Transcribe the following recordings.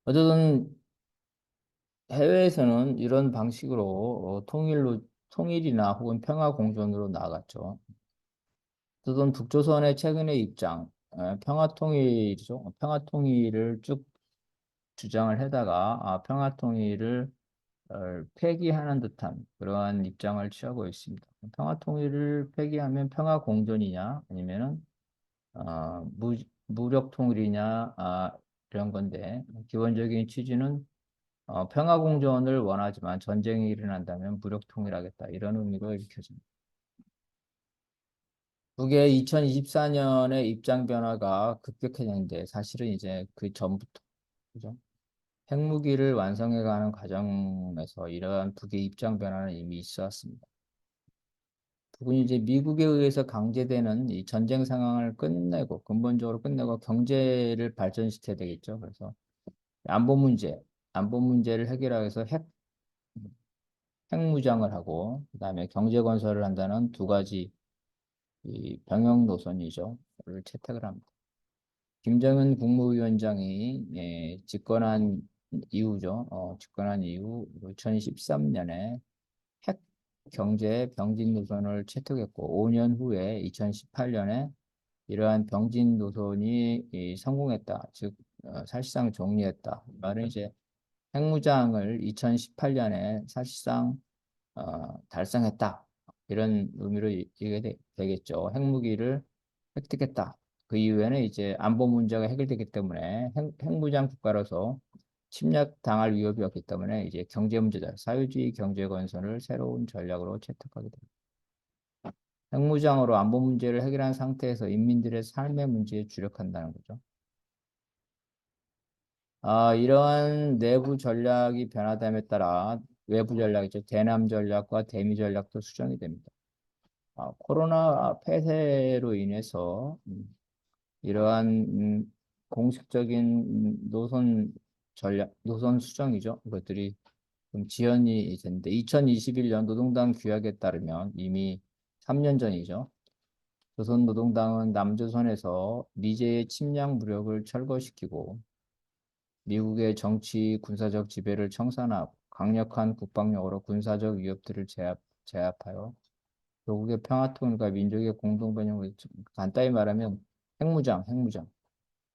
어쨌든 해외에서는 이런 방식으로 통일이나 혹은 평화 공존으로 나아갔죠. 어쨌든 북조선의 최근의 입장, 평화 통일이죠. 평화 통일을 쭉 주장을 하다가 평화 통일을 폐기하는 듯한 그러한 입장을 취하고 있습니다. 평화 통일을 폐기하면 평화 공존이냐 아니면은 무력 통일이냐 이런 건데 기본적인 취지는 평화 공존을 원하지만 전쟁이 일어난다면 무력 통일하겠다 이런 의미로 읽혀집니다. 북의 2024년에 입장 변화가 급격해졌는데 사실은 이제 그 전부터 그죠? 핵무기를 완성해가는 과정에서 이러한 북의 입장 변화는 이미 있어왔습니다. 북은 이제 미국에 의해서 강제되는 이 전쟁 상황을 끝내고 근본적으로 끝내고 경제를 발전시켜야 되겠죠. 그래서 안보 문제, 안보 문제를 해결하기 위해서 핵무장을 하고 그다음에 경제 건설을 한다는 두 가지 이 병역 노선이죠. 를 채택을 합니다. 김정은 국무위원장이 집권한 이후죠. 집권한 이후 2013년에 핵 경제 병진 노선을 채택했고 5년 후에 2018년에 이러한 병진 노선이 성공했다. 즉 사실상 종리했다. 말은 이제 핵무장을 2018년에 사실상 달성했다. 이런 의미로 되겠죠. 핵무기를 획득했다. 그 이후에는 이제 안보 문제가 해결되기 때문에 핵무장 국가로서 침략당할 위협이 없기 때문에 이제 경제 문제다. 사회주의 경제 건설을 새로운 전략으로 채택하게 됩니다. 핵무장으로 안보 문제를 해결한 상태에서 인민들의 삶의 문제에 주력한다는 거죠. 이러한 내부 전략이 변화됨에 따라 외부 전략이죠. 대남 전략과 대미 전략도 수정이 됩니다. 코로나 폐쇄로 인해서 이러한 공식적인 노선 전략, 노선 수정이죠. 이것들이 좀 지연이 됐는데 2021년 노동당 규약에 따르면 이미 3년 전이죠. 조선노동당은 남조선에서 미제의 침략 무력을 철거시키고 미국의 정치 군사적 지배를 청산하고 강력한 국방력으로 군사적 위협들을 제압하여 조국의 평화통일과 민족의 공동번영을 간단히 말하면 핵무장.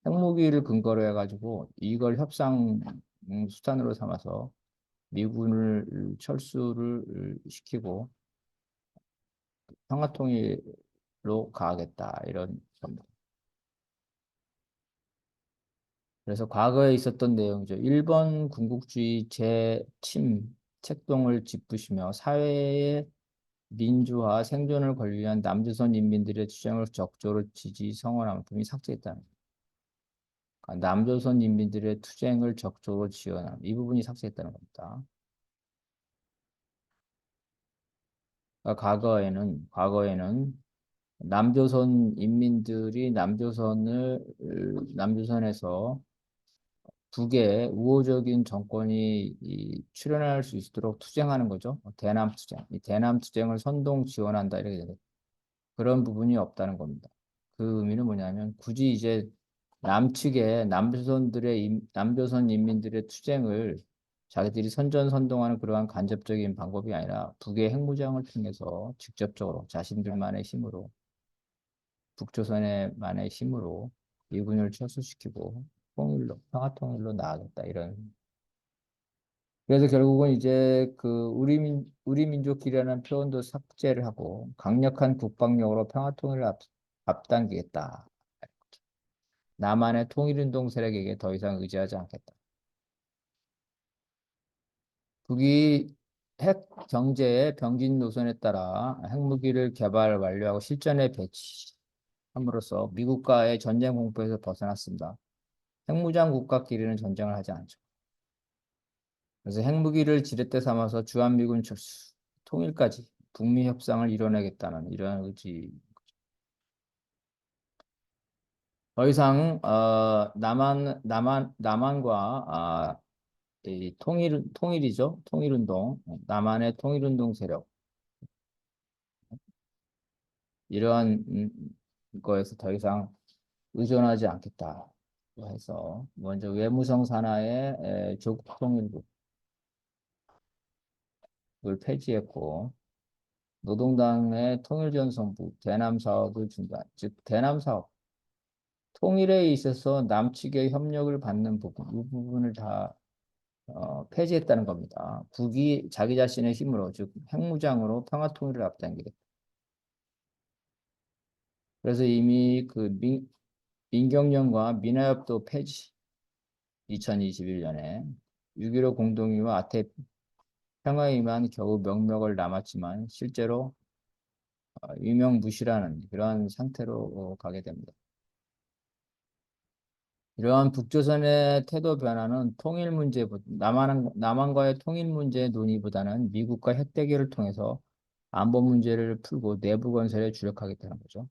핵무기를 근거로 해가지고 이걸 협상 수단으로 삼아서 미군을 철수를 시키고 평화통일로 가겠다 이런 겁니다. 그래서 과거에 있었던 내용이죠. 일본 군국주의 재침 책동을 짚으시며 사회의 민주화 생존을 권리한 남조선 인민들의 주장을 적극적으로 지지 성원함을 분명히 삭제했다는 거예요. 그러니까 남조선 인민들의 투쟁을 적극적으로 지원함. 이 부분이 삭제했다는 겁니다. 그러니까 과거에는 남조선 인민들이 남조선에서 북의 우호적인 정권이 출현할 수 있도록 투쟁하는 거죠. 대남 투쟁. 이 대남 투쟁을 선동 지원한다 이렇게 되죠. 그런 부분이 없다는 겁니다. 그 의미는 뭐냐면 굳이 이제 남측의 남조선 인민들의 투쟁을 자기들이 선전선동하는 그러한 간접적인 방법이 아니라 북의 핵무장을 통해서 직접적으로 자신들만의 힘으로 북조선의만의 힘으로 미군을 철수시키고 평화통일로 나아갔다 이런. 그래서 결국은 이제 그 우리 민족이라는 표현도 삭제를 하고 강력한 국방력으로 평화통일을 앞당기겠다. 남한의 통일운동 세력에게 더 이상 의지하지 않겠다. 북이 핵 경제의 병진 노선에 따라 핵무기를 개발 완료하고 실전에 배치함으로써 미국과의 전쟁 공포에서 벗어났습니다. 핵무장 국가끼리는 전쟁을 하지 않죠. 그래서 핵무기를 지렛대 삼아서 주한미군 철수, 통일까지 북미 협상을 이뤄내겠다는 이러한 의지. 더 이상 남한과 이 통일이죠. 통일운동, 남한의 통일운동 세력 이러한 거에서 더 이상 의존하지 않겠다. 해서 먼저 외무성 산하의 조국 통일부를 폐지했고 노동당의 통일전선부 대남 사업을 중단, 즉 대남 사업 통일에 있어서 남측의 협력을 받는 부분, 이 부분을 다 폐지했다는 겁니다. 북이 자기 자신의 힘으로, 즉 핵무장으로 평화 통일을 앞당기겠다. 그래서 이미 그 민경련과 미나협도 폐지, 2021년에 6.15 공동의와 아태 평화에만 겨우 명목을 남았지만 실제로 유명무실하는 그런 상태로 가게 됩니다. 이러한 북조선의 태도 변화는 통일 문제, 남한과의 통일 문제 논의보다는 미국과 핵 대결을 통해서 안보 문제를 풀고 내부 건설에 주력하겠다는 거죠.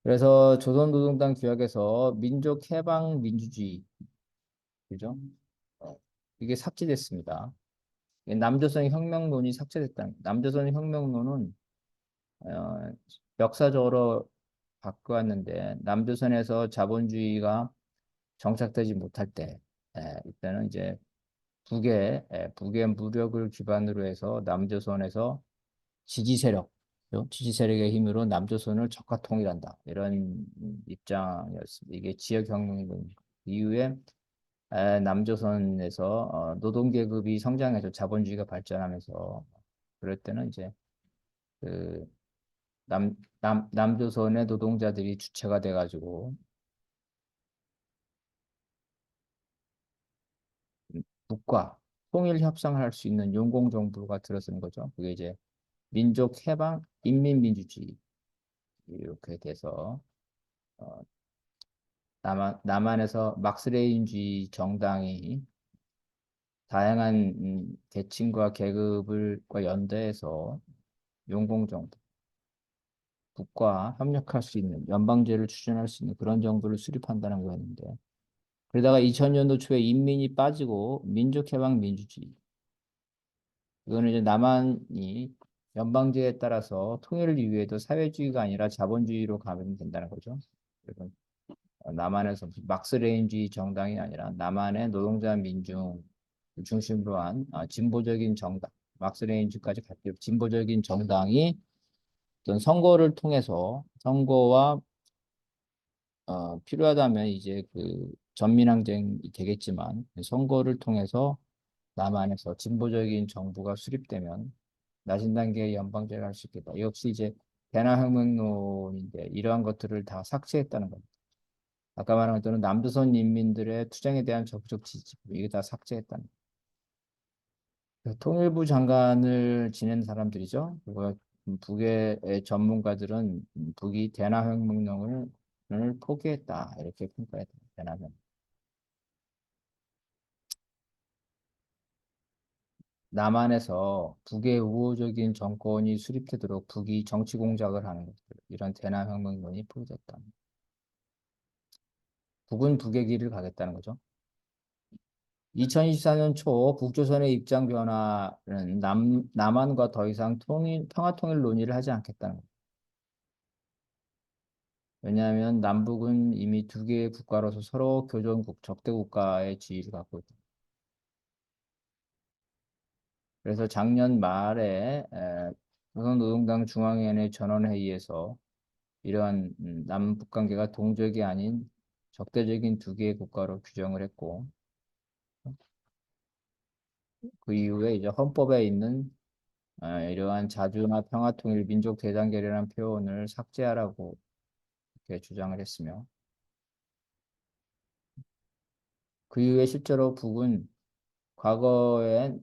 그래서 조선노동당 규약에서 민족해방민주주의, 그죠? 이게 삭제됐습니다. 남조선 혁명론이 삭제됐다. 남조선 혁명론은 어, 역사적으로 바꿔왔는데 남조선에서 자본주의가 정착되지 못할 때 이때는 이제 북의 무력을 기반으로 해서 남조선에서 지지 세력, 그죠? 지지 세력의 힘으로 남조선을 적화 통일한다. 이런 입장이었습니다. 이게 지역혁명 이후에 남조선에서 노동계급이 성장해서 자본주의가 발전하면서 그럴 때는 이제 그 남조선의 노동자들이 주체가 돼가지고 북과 통일 협상을 할 수 있는 용공정부가 들어서는 거죠. 그게 이제 민족해방 인민민주주의 이렇게 돼서 어, 남한에서 막스레인주의 정당이 다양한 계층과 계급을과 연대해서 용공정부 국가 협력할 수 있는 연방제를 추진할 수 있는 그런 정부를 수립한다는 거였는데 그러다가 2000년도 초에 인민이 빠지고 민족해방민주주의 이거는 이제 남한이 연방제에 따라서 통일을 위해도 사회주의가 아니라 자본주의로 가면 된다는 거죠. 그래서 남한에서 막스레인주의 정당이 아니라 남한의 노동자 민중을 중심으로 한 진보적인 정당, 막스레인주까지 갈게요. 진보적인 정당이 어떤 선거를 통해서 선거와 필요하다면 이제 그 전민항쟁이 되겠지만 선거를 통해서 남한에서 진보적인 정부가 수립되면 낮은 단계의 연방제를 할 수 있겠다. 역시 이제 대남혁명론인데 이러한 것들을 다 삭제했다는 겁니다. 아까 말한 것들은 남조선 인민들의 투쟁에 대한 적극적 지지 이게 다 삭제했다는 거예요. 통일부 장관을 지낸 사람들이죠. 그리고 북의 전문가들은 북이 대남혁명론을 포기했다 이렇게 평가했다. 대남혁명. 남한에서 북의 우호적인 정권이 수립되도록 북이 정치 공작을 하는 것들 이런 대남혁명론이 포기됐다. 북은 북의 길을 가겠다는 거죠. 2024년 초 북조선의 입장 변화는 남한과 더 이상 평화 통일 논의를 하지 않겠다는 거죠. 왜냐하면 남북은 이미 두 개의 국가로서 서로 교전국, 적대 국가의 지위를 갖고 있다. 그래서 작년 말에 조선노동당 중앙위원회 전원회의에서 이러한 남북 관계가 동족이 아닌 적대적인 두 개의 국가로 규정을 했고 그 이후에 이제 헌법에 있는 이러한 자주나 평화통일 민족 대단결이라는 표현을 삭제하라고 이렇게 주장을 했으며 그 이후에 실제로 북은 과거에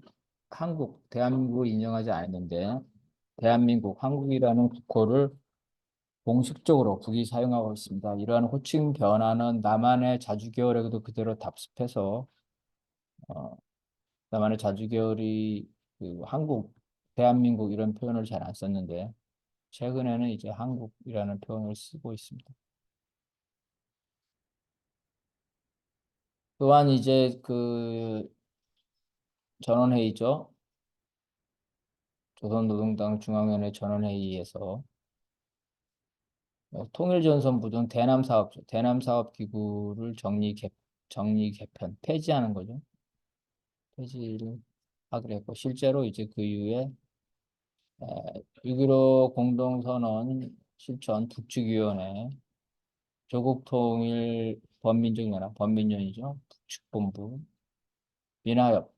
대한민국을 인정하지 않았는데 대한민국, 한국이라는 국호를 공식적으로 북이 사용하고 있습니다. 이러한 호칭 변화는 남한의 자주계열에도 그대로 답습해서 어, 남한의 자주계열이 그 한국, 대한민국 이런 표현을 잘 안 썼는데 최근에는 이제 한국이라는 표현을 쓰고 있습니다. 또한 이제 그 전원회의죠. 조선노동당 중앙위원회 전원회의에서 통일전선부 등 대남사업기구를 정리 개편, 폐지하는 거죠. 폐지를 하기로 했고, 실제로 이제 그 이후에 6.15 공동선언 실천 북측위원회, 조국통일 범민족연합, 범민연이죠. 북측본부, 민화협,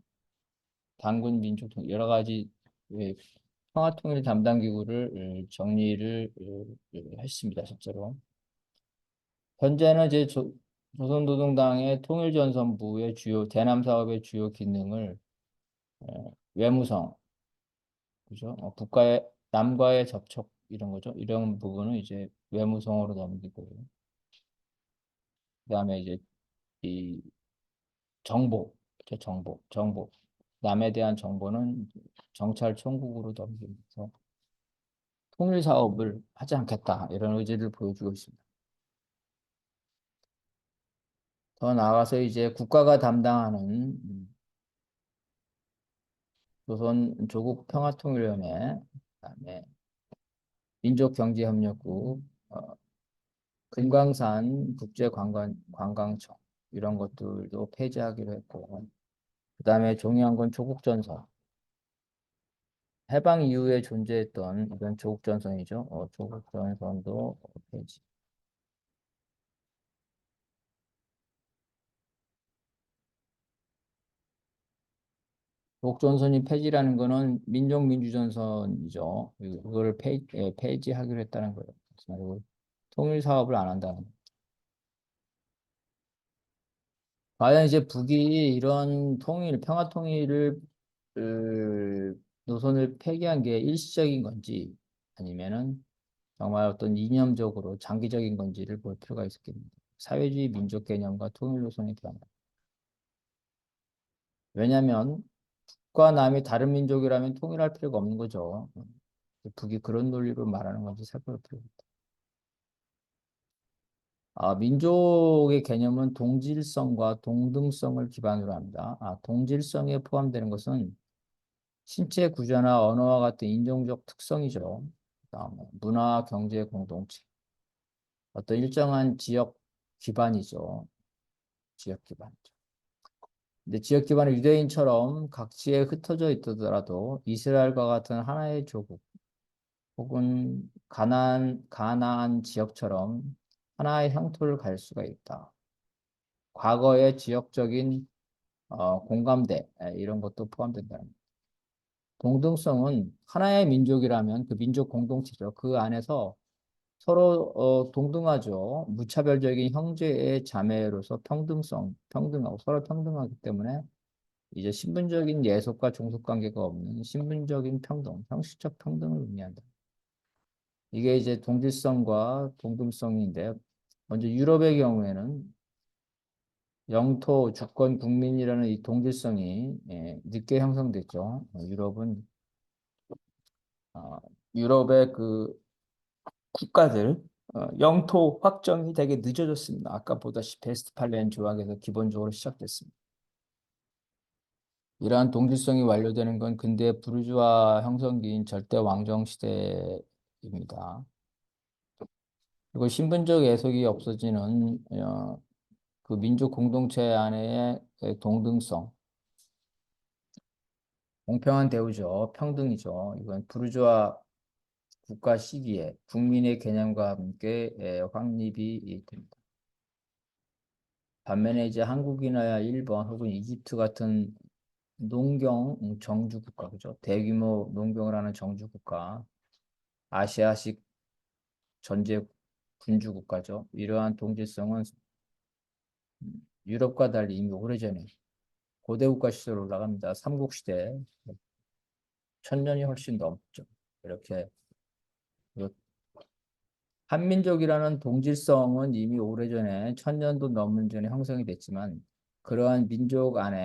당군민족통 여러 가지 예, 평화통일 담당 기구를 정리를 했습니다. 실제로. 현재는 이제 조선노동당의 통일전선부의 주요 대남 사업의 주요 기능을 외무성, 그죠? 국가의 남과의 접촉 이런 거죠. 이런 부분은 이제 외무성으로 넘기고, 그다음에 이제 이 정보, 그죠? 정보. 남에 대한 정보는 정찰총국으로 넘기면서 통일 사업을 하지 않겠다 이런 의지를 보여주고 있습니다. 더 나아가서 이제 국가가 담당하는 조선 조국 평화통일위원회, 그다음에 민족경제협력국, 금강산 관광청 이런 것들도 폐지하기로 했고, 그다음에 종이한 조국전선, 해방 이후에 존재했던 이런 조국전선이죠. 조국전선도 폐지. 조국전선이 폐지라는 거는 민족민주전선이죠. 그거를 폐지하기로 했다는 거예요. 그래서 통일 사업을 안 한다는 거예요. 과연 이제 북이 이런 평화 통일을 노선을 폐기한 게 일시적인 건지 아니면은 정말 어떤 이념적으로 장기적인 건지를 볼 필요가 있겠습니다. 사회주의 민족 개념과 통일 노선의 변화. 왜냐하면 북과 남이 다른 민족이라면 통일할 필요가 없는 거죠. 북이 그런 논리로 말하는 건지 살펴볼 필요가 있다. 민족의 개념은 동질성과 동등성을 기반으로 합니다. 동질성에 포함되는 것은 신체 구조나 언어와 같은 인종적 특성이죠. 그다음에 문화, 경제 공동체, 어떤 일정한 지역 기반이죠. 지역 기반이죠. 근데 지역 기반의 유대인처럼 각지에 흩어져 있더라도 이스라엘과 같은 하나의 조국 혹은 가나안 지역처럼 하나의 향토를 갈 수가 있다. 과거의 지역적인 공감대 이런 것도 포함된다. 동등성은 하나의 민족이라면 그 민족 공동체죠. 그 안에서 서로 동등하죠. 무차별적인 형제의 자매로서 평등하고 서로 평등하기 때문에 이제 신분적인 예속과 종속 관계가 없는 신분적인 평등, 형식적 평등을 의미한다. 이게 이제 동질성과 동등성인데 먼저 유럽의 경우에는 영토, 주권, 국민이라는 이 동질성이 늦게 형성됐죠. 어, 유럽의 그 국가들 영토 확정이 되게 늦어졌습니다. 아까 보다시피 베스트팔렌 조약에서 기본적으로 시작됐습니다. 이러한 동질성이 완료되는 건 근대 부르주아 형성기인 절대 왕정 시대입니다. 그리고 신분적 예속이 없어지는 그 민족 공동체 안의 동등성, 공평한 대우죠, 평등이죠. 이건 부르주아 국가 시기에 국민의 개념과 함께 확립이 됩니다. 반면에 이제 한국이나 일본 혹은 이집트 같은 농경 정주 국가, 그죠? 대규모 농경을 하는 정주 국가, 아시아식 전제 군주 국가죠. 이러한 동질성은 유럽과 달리 이미 오래전에 고대 국가 시대로 올라갑니다. 삼국시대 천년이 훨씬 넘죠. 이렇게 한민족이라는 동질성은 이미 오래전에 천년도 넘은 전에 형성이 됐지만 그러한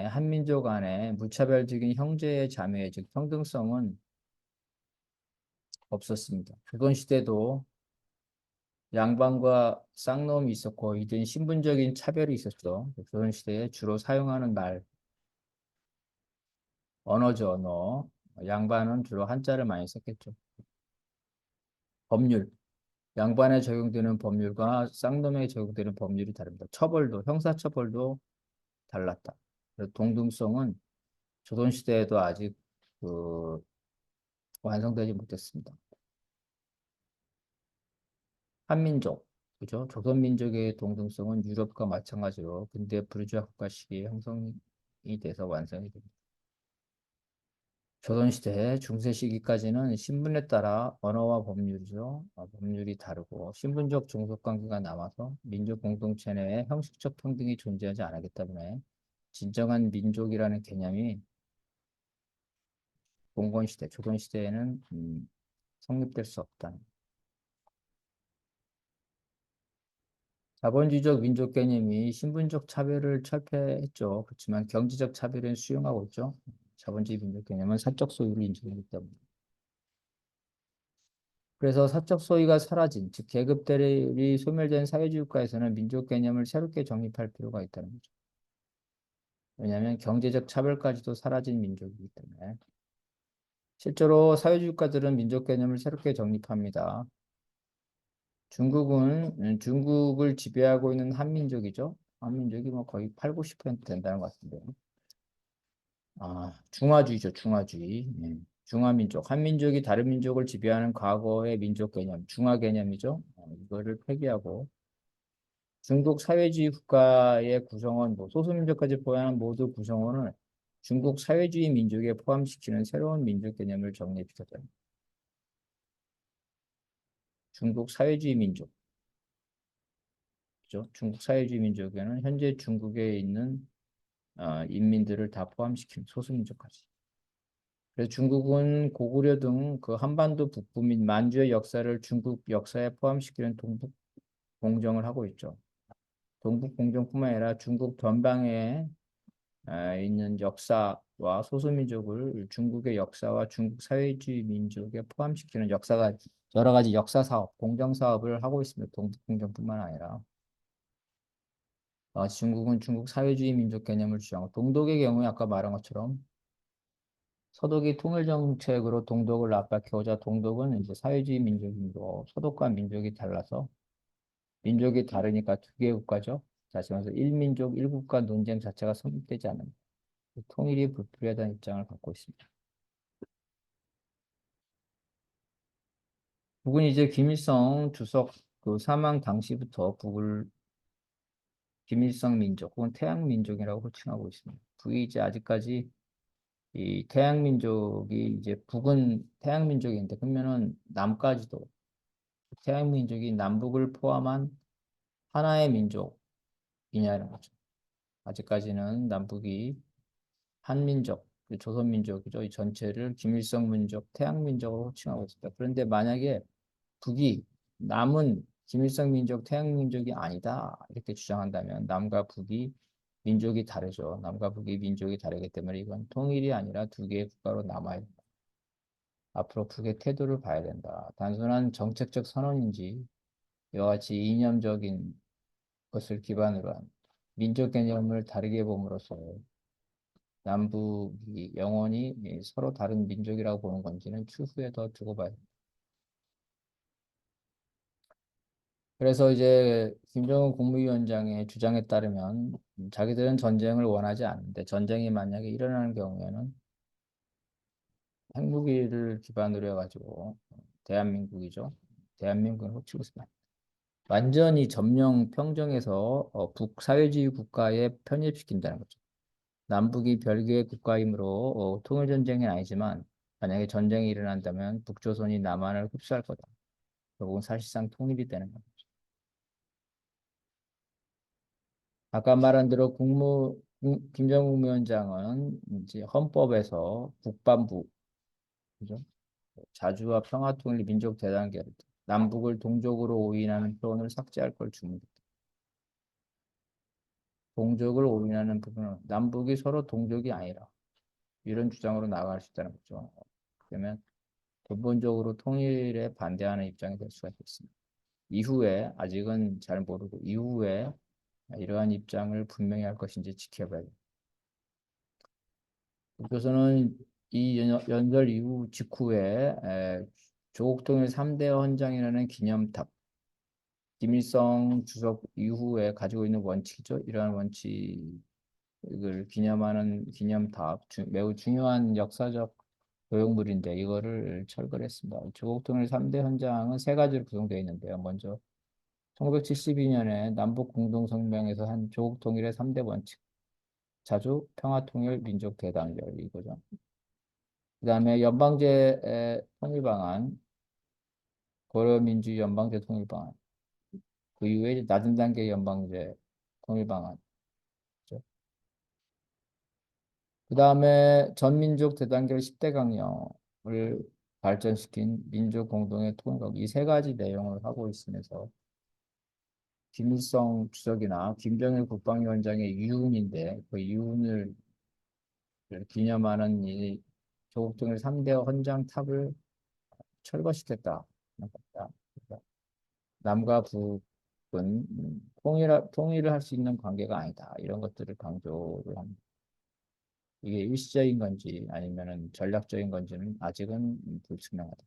한민족 안에 무차별적인 형제의 자매, 즉 평등성은 없었습니다. 조선 시대도 양반과 쌍놈이 있었고 이든 신분적인 차별이 있었죠. 조선 시대에 주로 사용하는 언어죠, 언어. 양반은 주로 한자를 많이 썼겠죠. 법률. 양반에 적용되는 법률과 쌍놈에 적용되는 법률이 다릅니다. 처벌도, 형사처벌도 달랐다. 그래서 동등성은 조선시대에도 아직 그 완성되지 못했습니다. 한민족, 그죠? 조선민족의 동등성은 유럽과 마찬가지로 근대 부르주아 국가 시기에 형성이 돼서 완성이 됩니다. 조선시대 중세 시기까지는 신분에 따라 언어와 법률이죠. 법률이 다르고 신분적 종속관계가 남아서 민족 공동체 내에 형식적 평등이 존재하지 않았기 때문에 진정한 민족이라는 개념이 봉건시대, 조선시대에는 성립될 수 없다. 자본주의적 민족 개념이 신분적 차별을 철폐했죠. 그렇지만 경제적 차별은 수용하고 있죠. 자본주의 민족 개념은 사적 소유를 인정하기 때문에. 그래서 사적 소유가 사라진, 즉 계급 대립이 소멸된 사회주의 국가에서는 민족 개념을 새롭게 정립할 필요가 있다는 거죠. 왜냐하면 경제적 차별까지도 사라진 민족이기 때문에. 실제로 사회주의 국가들은 민족 개념을 새롭게 정립합니다. 중국은 중국을 지배하고 있는 한민족이죠. 한민족이 뭐 거의 8, 90% 된다는 것 같은데요. 중화주의죠, 중화주의. 중화민족. 한민족이 다른 민족을 지배하는 과거의 민족 개념, 중화 개념이죠. 이거를 폐기하고 중국 사회주의 국가의 구성원, 뭐 소수민족까지 포함한 모두 구성원을 중국 사회주의 민족에 포함시키는 새로운 민족 개념을 정립시켰다. 중국 사회주의 민족. 그죠? 중국 사회주의 민족에는 현재 중국에 있는 인민들을 다 포함시킨 소수민족까지. 그래서 중국은 고구려 등 그 한반도 북부 및 만주의 역사를 중국 역사에 포함시키는 동북 공정을 하고 있죠. 동북 공정뿐만 아니라 중국 변방에 있는 역사와 소수민족을 중국의 역사와 중국 사회주의 민족에 포함시키는 역사가 여러 가지 역사 사업, 공정 사업을 하고 있습니다. 동북 공정뿐만 아니라 중국은 중국 사회주의 민족 개념을 주장하고 동독의 경우에 아까 말한 것처럼 서독이 통일 정책으로 동독을 압박해오자 동독은 이제 사회주의 민족이고 서독과 민족이 달라서 민족이 다르니까 두 개의 국가죠. 다시 말해서 일민족 일국가 논쟁 자체가 성립되지 않는 통일이 불필요하다는 입장을 갖고 있습니다. 북은 이제 김일성 주석 그 사망 당시부터 북을 김일성 민족 혹은 태양 민족이라고 호칭하고 있습니다. 북이 이제 아직까지 이 태양 민족이 이제 북은 태양 민족인데 그러면은 남까지도 태양 민족이 남북을 포함한 하나의 민족이냐는 거죠. 아직까지는 남북이 한민족, 조선민족이죠. 이 전체를 김일성 민족, 태양 민족으로 호칭하고 있습니다. 그런데 만약에 북이 남은 김일성 민족, 태양 민족이 아니다 이렇게 주장한다면 남과 북이 민족이 다르죠. 남과 북이 민족이 다르기 때문에 이건 통일이 아니라 두 개의 국가로 남아야 된다. 앞으로 북의 태도를 봐야 된다. 단순한 정책적 선언인지 이와 같이 이념적인 것을 기반으로 한 민족 개념을 다르게 봄으로써 남북이 영원히 서로 다른 민족이라고 보는 건지는 추후에 더 두고 봐야 됩니다. 그래서 이제 김정은 국무위원장의 주장에 따르면 자기들은 전쟁을 원하지 않는데 전쟁이 만약에 일어나는 경우에는 핵무기를 기반으로 해가지고 대한민국이죠. 대한민국을 호치고 있습니다. 완전히 점령 평정에서 북사회주의 국가에 편입시킨다는 거죠. 남북이 별개의 국가이므로 통일전쟁은 아니지만 만약에 전쟁이 일어난다면 북조선이 남한을 흡수할 거다. 결국은 사실상 통일이 되는 거죠. 아까 말한 대로 김정은 국무위원장은 이제 헌법에서 북반부, 그죠? 자주와 평화 통일 민족 대단계를 남북을 동족으로 오인하는 표현을 삭제할 걸 주문했다. 동족을 오인하는 부분은 남북이 서로 동족이 아니라 이런 주장으로 나아갈 수 있다는 거죠. 그러면 근본적으로 통일에 반대하는 입장이 될 수가 있습니다. 이후에 아직은 잘 모르고 이후에 이러한 입장을 분명히 할 것인지 지켜봐야 됩니다. 교서는 이 연설 이후 직후에 조국 통일 3대 헌장이라는 기념탑 김일성 주석 이후에 가지고 있는 원칙이죠. 이러한 원칙을 기념하는 기념탑, 매우 중요한 역사적 도형물인데 이거를 철거를 했습니다. 조국 통일 3대 헌장은 세 가지로 구성되어 있는데요. 먼저 1972년에 남북 공동성명에서 한 조국 통일의 3대 원칙, 자주, 평화, 통일, 민족 대단결 이거죠. 그다음에 연방제 통일 방안, 고려민주주의 연방제 통일 방안, 그 이후에 낮은 단계 연방제 통일 방안. 그다음에 전민족 대단결 10대 강령을 발전시킨 민족 공동의 통일각 이 세 가지 내용을 하고 있으면서 김일성 주석이나 김정일 국방위원장의 유훈인데 그 유훈을 기념하는 이 조국 통일 3대 헌장 탑을 철거시켰다. 남과 북은 통일을 할 수 있는 관계가 아니다. 이런 것들을 강조를 합니다. 이게 일시적인 건지 아니면은 전략적인 건지는 아직은 불투명하다.